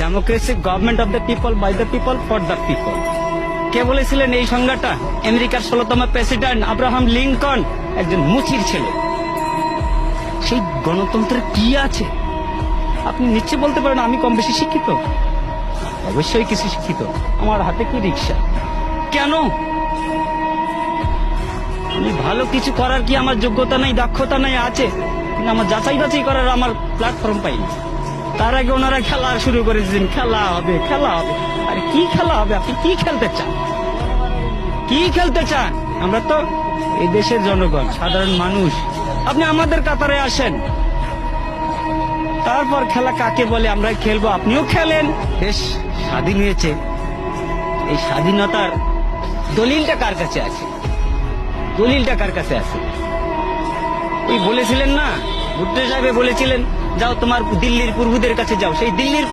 Democracy government of the people, by the people, for the people. কে বলেছিলেন এই সংজ্ঞাটা? আমেরিকার 16তম প্রেসিডেন্ট আব্রাহাম লিঙ্কন, একজন মুচির ছেলে। সেই গণতন্ত্রের কি আছে? আপনি নিশ্চয় বলতে পারেন আমি কম বেশি শিক্ষিত। অবশ্যই কিছু শিক্ষিত। আমার হাতে কি রিক্সা? কেন? আমি ভালো কিছু করার কি আমার যোগ্যতা নাই, দক্ষতা নাই? আছে, কিন্তু আমার যাচাই বাছাই করার আমার প্ল্যাটফর্ম পাইনি। তার আগে ওনারা খেলা শুরু করে দিয়েছেন, খেলা হবে, খেলা হবে। আরে কি খেলা হবে? আপনি কি খেলতে চান? কি খেলতে চান? আমরা তো এই দেশের জনগণ, সাধারণ মানুষ। আপনি আমাদের কাতারে আসেন, তারপর খেলা কাকে বলে আমরা খেলবো, আপনিও খেলেন। দেশ স্বাধীন হয়েছে, এই স্বাধীনতার দলিলটা কার কাছে আছে? দলিলটা কার কাছে আছে? ওই বলেছিলেন না, ভুট্টো সাহেব বলেছিলেন, যাও তোমার দিল্লির পূর্বদের কাছে যাও। সেই দিল্লির